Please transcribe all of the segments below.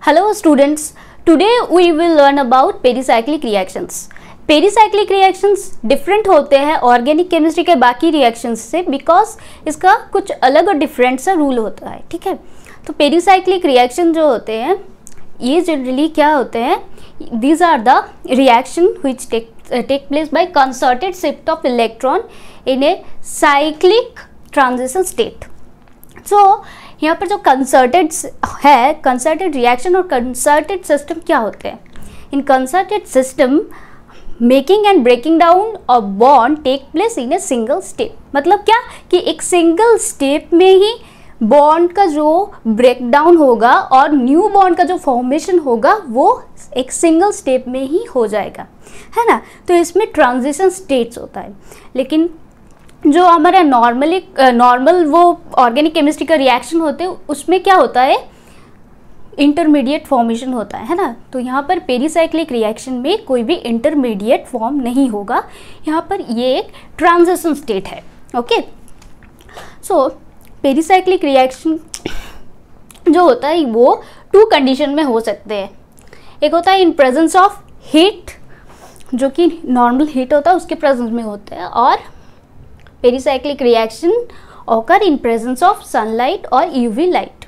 Hello students, today we will learn about pericyclic reactions. Pericyclic reactions different होते हैं organic chemistry के बाकी reactions से बिकॉज इसका कुछ अलग और डिफरेंट सा रूल होता है. ठीक है, तो पेरीसाइक्लिक रिएक्शन जो होते हैं ये जनरली क्या होते हैं, these are the reaction which take place by concerted shift of electron in a cyclic transition state. So यहाँ पर जो कंसर्टेड है, कंसर्टेड रिएक्शन और कंसर्टेड सिस्टम क्या होते हैं. In concerted system making and breaking down of bond take place in a single step. मतलब क्या कि एक सिंगल स्टेप में ही बॉन्ड का जो ब्रेक डाउन होगा और न्यू बॉन्ड का जो फॉर्मेशन होगा वो एक सिंगल स्टेप में ही हो जाएगा, है ना. तो इसमें ट्रांजिशन स्टेट्स होता है. लेकिन जो हमारा नॉर्मल वो ऑर्गेनिक केमिस्ट्री का रिएक्शन होते हैं उसमें क्या होता है, इंटरमीडिएट फॉर्मेशन होता है ना. तो यहाँ पर पेरीसाइक्लिक रिएक्शन में कोई भी इंटरमीडिएट फॉर्म नहीं होगा, यहाँ पर ये एक ट्रांजिशन स्टेट है. ओके, सो पेरीसाइक्लिक रिएक्शन जो होता है वो टू कंडीशन में हो सकते हैं. एक होता है इन प्रेजेंस ऑफ हीट, जो कि नॉर्मल हीट होता है उसके प्रेजेंस में होता है, और pericyclic reaction occur in presence of sunlight और यूवी लाइट.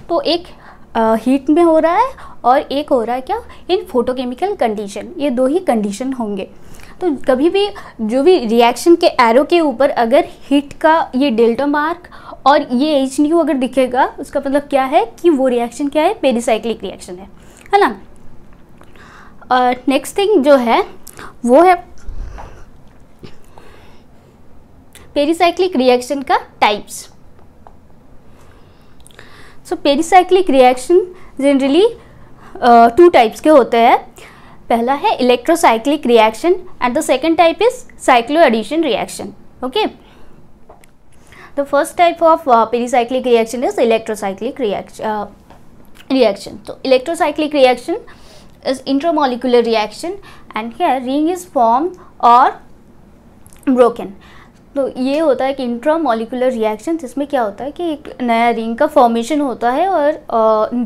तो एक हीट में हो रहा है और एक हो रहा है क्या, इन फोटोकेमिकल कंडीशन. ये दो ही कंडीशन होंगे. तो कभी भी जो भी रिएक्शन के एरो के ऊपर अगर हीट का ये डेल्टा मार्क और ये एच न्यू अगर दिखेगा उसका मतलब क्या है कि वो रिएक्शन क्या है, पेरीसाइक्लिक रिएक्शन है ना. नेक्स्ट थिंग जो है वो है पेरीसाइक्लिक रिएक्शन का types. So pericyclic reaction generally two types के होते हैं. पहला है electrocyclic reaction and the second type is cyclo addition reaction. Okay, the first type of pericyclic reaction is electrocyclic reaction. तो electrocyclic reaction is intramolecular reaction and here ring is formed or broken. तो ये होता है कि intramolecular reaction जिसमें क्या होता है कि एक नया रिंग का फॉर्मेशन होता है और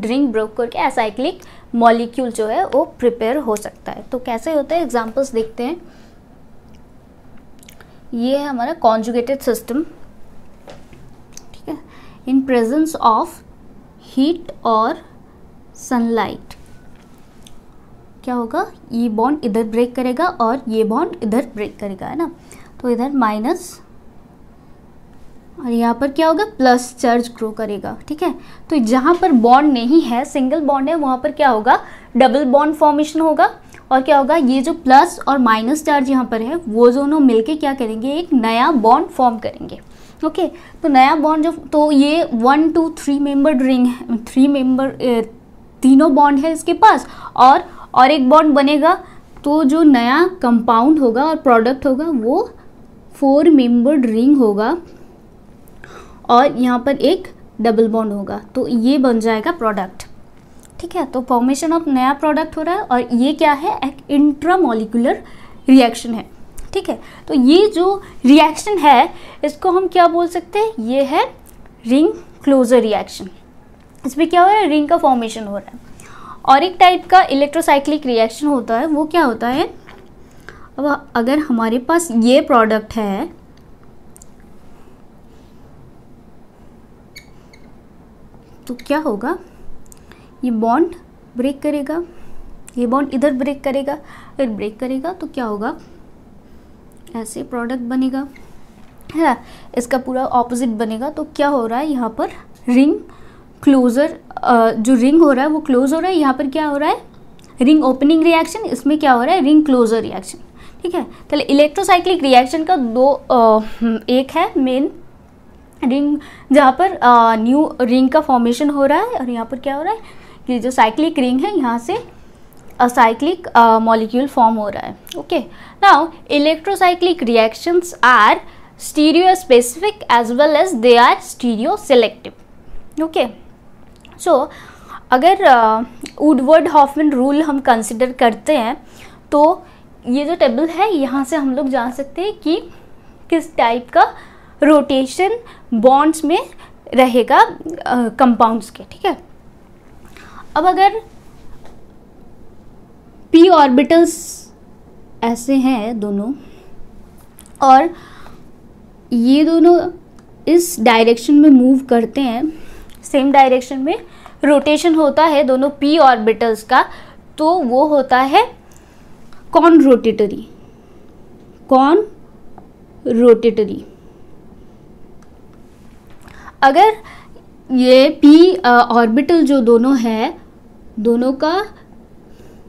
रिंग ब्रेक करके एसाइक्लिक मॉलिक्यूल जो है वो प्रिपेयर हो सकता है. तो कैसे होता है, एग्जांपल्स देखते हैं. ये है हमारा कॉन्जुगेटेड सिस्टम. ठीक है, इन प्रेजेंस ऑफ हीट और सनलाइट क्या होगा, ये बॉन्ड इधर ब्रेक करेगा और ये बॉन्ड इधर ब्रेक करेगा, है ना. तो इधर माइनस और यहाँ पर क्या होगा, प्लस चार्ज ग्रो करेगा. ठीक है, तो जहाँ पर बॉन्ड नहीं है, सिंगल बॉन्ड है, वहाँ पर क्या होगा, डबल बॉन्ड फॉर्मेशन होगा. और क्या होगा, ये जो प्लस और माइनस चार्ज यहाँ पर है वो दोनों मिलके क्या करेंगे, एक नया बॉन्ड फॉर्म करेंगे. ओके, तो नया बॉन्ड जो, तो ये 1 2 3 मेंबर्ड रिंग है, 3 मेंबर तीनों बॉन्ड है इसके पास, और एक बॉन्ड बनेगा. तो जो नया कंपाउंड होगा और प्रोडक्ट होगा वो 4 मेंबर्ड रिंग होगा और यहाँ पर एक डबल बॉन्ड होगा. तो ये बन जाएगा प्रोडक्ट. ठीक है, तो फॉर्मेशन ऑफ नया प्रोडक्ट हो रहा है और ये क्या है, एक इंट्रामोलिकुलर रिएक्शन है. ठीक है, तो ये जो रिएक्शन है इसको हम क्या बोल सकते हैं, ये है रिंग क्लोजर रिएक्शन. इसमें क्या हो रहा है, रिंग का फॉर्मेशन हो रहा है. और एक टाइप का इलेक्ट्रोसाइक्लिक रिएक्शन होता है, वो क्या होता है, अब अगर हमारे पास ये प्रोडक्ट है तो क्या होगा, ये बॉन्ड ब्रेक करेगा, ये बॉन्ड इधर ब्रेक करेगा, फिर ब्रेक करेगा तो क्या होगा, ऐसे प्रोडक्ट बनेगा, है ना. इसका पूरा ऑपोजिट बनेगा. तो क्या हो रहा है, यहाँ पर रिंग क्लोजर, जो रिंग हो रहा है वो क्लोज हो रहा है. यहाँ पर क्या हो रहा है, रिंग ओपनिंग रिएक्शन, इसमें क्या हो रहा है, रिंग क्लोजर रिएक्शन. ठीक है, चलिए इलेक्ट्रोसाइक्लिक रिएक्शन का एक है मेन रिंग जहाँ पर न्यू रिंग का फॉर्मेशन हो रहा है, और यहाँ पर क्या हो रहा है कि जो साइक्लिक रिंग है यहाँ से असाइक्लिक मॉलिक्यूल फॉर्म हो रहा है. Okay, now electrocyclic reactions are stereo specific as well as they are stereo selective. Okay, so अगर वुडवर्ड हॉफमैन रूल हम कंसिडर करते हैं तो ये जो टेबल है यहाँ से हम लोग जान सकते हैं कि किस टाइप का रोटेशन बॉन्ड्स में रहेगा कंपाउंड्स के. ठीक है, अब अगर p ऑर्बिटल्स ऐसे हैं दोनों, और ये दोनों इस डायरेक्शन में मूव करते हैं, सेम डायरेक्शन में रोटेशन होता है दोनों p ऑर्बिटल्स का, तो वो होता है कॉन रोटेटरी। अगर ये p ऑर्बिटल जो दोनों है, दोनों का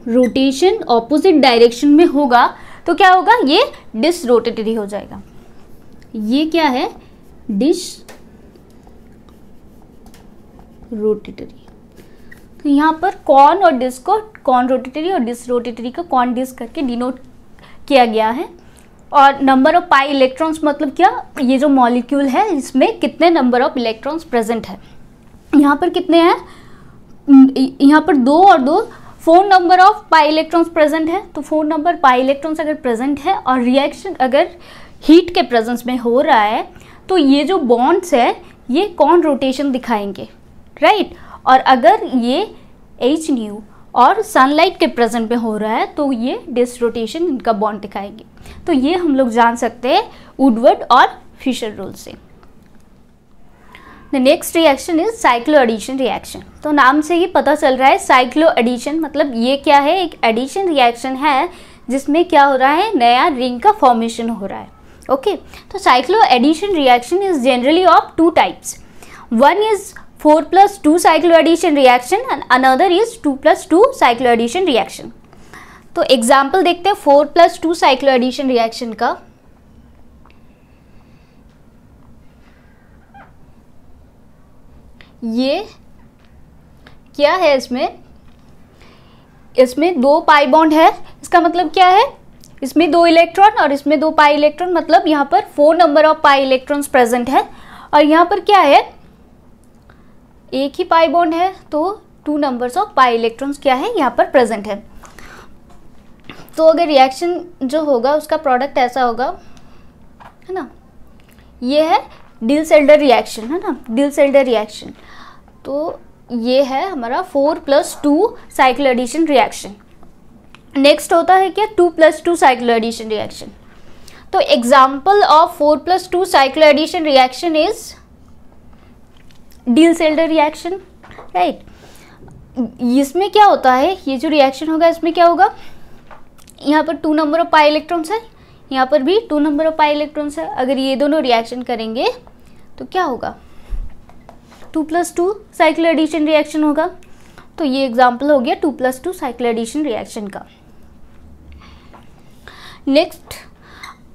रोटेशन ऑपोजिट डायरेक्शन में होगा तो क्या होगा, ये डिस रोटेटरी हो जाएगा। ये क्या है, डिस रोटेटरी। तो यहाँ पर कॉन और डिस को कॉन रोटेटरी और डिस रोटेटरी को कॉन डिस करके डिनोट किया गया है। और नंबर ऑफ पाई इलेक्ट्रॉन्स मतलब क्या, ये जो मॉलिक्यूल है इसमें कितने नंबर ऑफ इलेक्ट्रॉन्स प्रेजेंट है। यहाँ पर कितने हैं, यहाँ पर 2 और 2 4 number of pi electrons present है। तो 4 नंबर पाई इलेक्ट्रॉन्स अगर प्रेजेंट है और रिएक्शन अगर हीट के प्रेजेंस में हो रहा है तो ये जो बॉन्ड्स है ये कॉन रोटेशन दिखाएंगे, राइट। और अगर ये एच न्यू और सनलाइट के प्रेजेंट में हो रहा है तो ये डिस रोटेशन इनका बॉन्ड दिखाएंगे। तो ये हम लोग जान सकते हैं वुडवर्ड और फिशर रूल से। The next reaction is cyclo addition reaction. तो नाम से ही पता चल रहा है साइक्लो एडिशन मतलब ये क्या है, एक एडिशन रिएक्शन है जिसमें क्या हो रहा है, नया रिंग का फॉर्मेशन हो रहा है। ओके, तो cyclo addition reaction is generally of 2 types. One is 4+2 cyclo addition reaction and another is 2+2 cyclo addition reaction। तो एग्जाम्पल देखते हैं 4+2 cyclo addition reaction का। ये क्या है, इसमें 2 पाई बॉन्ड है। इसका मतलब क्या है, इसमें 2 इलेक्ट्रॉन और इसमें 2 पाई इलेक्ट्रॉन, मतलब यहाँ पर 4 number of pi electrons present है। और यहाँ पर क्या है, एक ही पाई बॉन्ड है तो 2 नंबर्स ऑफ पाई इलेक्ट्रॉन्स क्या है यहाँ पर प्रेजेंट है। तो अगर रिएक्शन जो होगा उसका प्रोडक्ट ऐसा होगा, है ना, ये है डिल्स-एल्डर रिएक्शन, है ना, डिल्स-एल्डर रिएक्शन। तो ये है हमारा 4+2 साइक्लो एडिशन रिएक्शन। नेक्स्ट होता है क्या, 2+2 साइक्लो एडिशन रिएक्शन। तो example of 4+2 cyclo addition reaction is Diels Alder reaction, right. इसमें क्या होता है, ये जो रिएक्शन होगा इसमें क्या होगा, यहाँ पर 2 नंबर ऑफ पाई इलेक्ट्रॉन्स है, यहाँ पर भी 2 नंबर ऑफ पाई इलेक्ट्रॉन्स है। अगर ये दोनों रिएक्शन करेंगे तो क्या होगा, 2+2 साइक्लो एडिशन रिएक्शन होगा। तो ये एग्जाम्पल हो गया 2+2 साइक्लो एडिशन रिएक्शन का। नेक्स्ट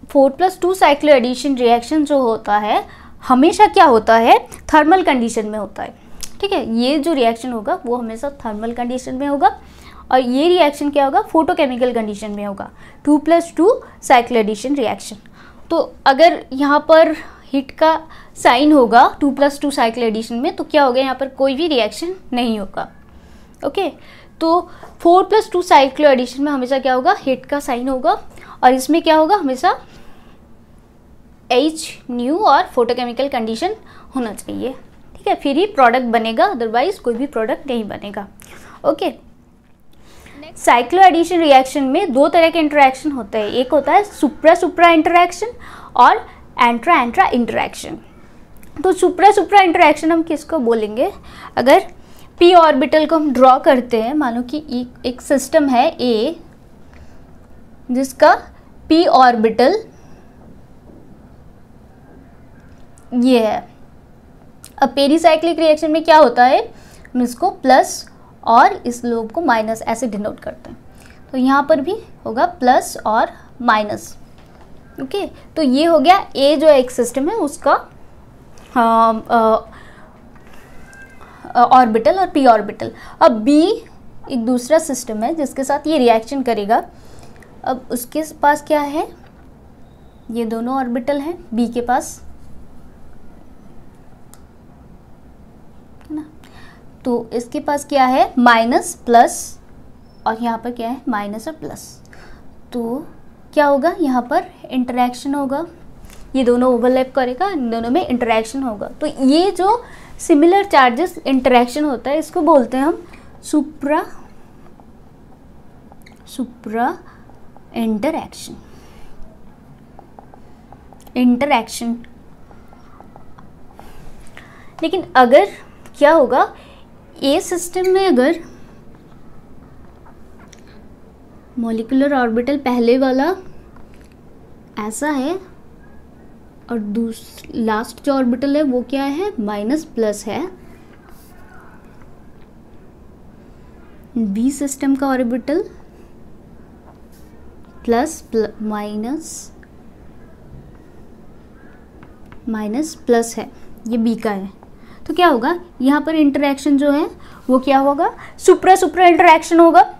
4+2 साइक्लो एडिशन रिएक्शन जो होता है हमेशा क्या होता है, थर्मल कंडीशन में होता है, ठीक है। ये जो रिएक्शन होगा वो हमेशा थर्मल कंडीशन में होगा और ये रिएक्शन क्या होगा, फोटोकेमिकल कंडीशन में होगा। 2+2 साइक्लो एडिशन रिएक्शन। तो अगर यहाँ पर हीट का साइन होगा 2+2 साइक्लो एडिशन में तो क्या होगा, यहाँ पर कोई भी रिएक्शन नहीं होगा। ओके, तो 4+2 साइक्लो एडिशन में हमेशा क्या होगा, हीट का साइन होगा और इसमें क्या होगा, हमेशा एच न्यू और फोटोकेमिकल कंडीशन होना चाहिए, ठीक है, फिर ही प्रोडक्ट बनेगा, अदरवाइज कोई भी प्रोडक्ट नहीं बनेगा। ओके, साइक्लो एडिशन रिएक्शन में 2 तरह के इंटरेक्शन होते हैं, एक होता है सुप्रा इंटरेक्शन और एंट्रा इंटरेक्शन। तो सुप्रा इंटरेक्शन हम किसको बोलेंगे, अगर p ऑर्बिटल को हम ड्रॉ करते हैं, मानो कि एक सिस्टम है A जिसका p ऑर्बिटल ये है। अब पेरिसाइक्लिक रिएक्शन में क्या होता है, हम इसको प्लस और इस लोब को माइनस ऐसे डिनोट करते हैं। तो यहाँ पर भी होगा प्लस और माइनस। ओके, तो ये हो गया ए जो एक सिस्टम है उसका ऑर्बिटल और पी ऑर्बिटल। अब बी एक दूसरा सिस्टम है जिसके साथ ये रिएक्शन करेगा। अब उसके पास क्या है, ये दोनों ऑर्बिटल हैं बी के पास, है ना। तो इसके पास क्या है, माइनस प्लस और यहाँ पर क्या है, माइनस और प्लस। तो क्या होगा, यहाँ पर इंटरेक्शन होगा, ये दोनों ओवरलैप करेगा, इन दोनों में इंटरेक्शन होगा। तो ये जो सिमिलर चार्जेस इंटरेक्शन होता है इसको बोलते हैं हम सुप्रा सुप्रा इंटरैक्शन। लेकिन अगर क्या होगा, ए सिस्टम में अगर मॉलिक्यूलर ऑर्बिटल पहले वाला ऐसा है और लास्ट जो ऑर्बिटल है वो क्या है, माइनस प्लस है, बी सिस्टम का ऑर्बिटल प्लस माइनस प्लस है, ये बी का है, तो क्या होगा यहाँ पर इंटरेक्शन जो है वो क्या होगा, सुप्रा इंटरेक्शन होगा।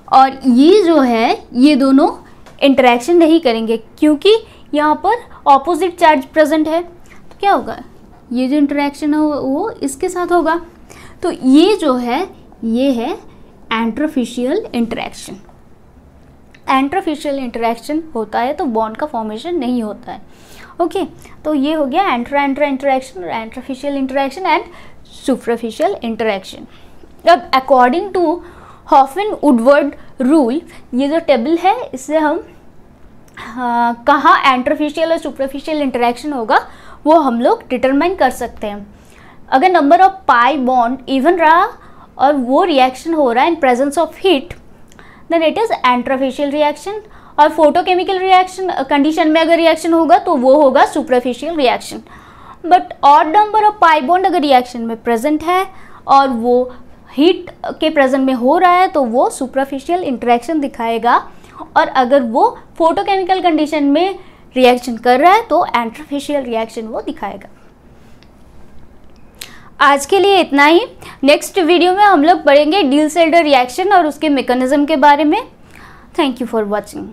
और ये जो है ये दोनों इंटरेक्शन नहीं करेंगे क्योंकि यहाँ पर ऑपोजिट चार्ज प्रेजेंट है, तो क्या होगा, ये जो इंटरेक्शन है वो इसके साथ होगा। तो ये जो है ये है एंट्रोफिशियल इंटरेक्शन। एंट्रोफिशियल इंटरेक्शन होता है तो बॉन्ड का फॉर्मेशन नहीं होता है। ओके, तो ये हो गया intra interaction, antarafacial interaction and suprafacial interaction. अब अकॉर्डिंग टू हॉफमैन-वुडवर्ड रूल, ये जो टेबल है इससे हम कहाँ एंट्रोफिशियल और सुपरफिशियल इंटरेक्शन होगा वो हम लोग डिटरमाइन कर सकते हैं। अगर number of pi bond even रहा और वो रिएक्शन हो रहा है in presence of heat, then it is antarafacial reaction. और फोटोकेमिकल रिएक्शन कंडीशन में अगर रिएक्शन होगा तो वो होगा suprafacial reaction. But odd number of pi bond अगर रिएक्शन में प्रेजेंट है और वो हीट के प्रेजेंट में हो रहा है तो वो सुपरफिशियल इंटरेक्शन दिखाएगा, और अगर वो फोटोकेमिकल कंडीशन में रिएक्शन कर रहा है तो एंट्रोफिशियल रिएक्शन वो दिखाएगा। आज के लिए इतना ही। नेक्स्ट वीडियो में हम लोग पढ़ेंगे डील-सेल्डर रिएक्शन और उसके मैकेनिज्म के बारे में। Thank you for watching.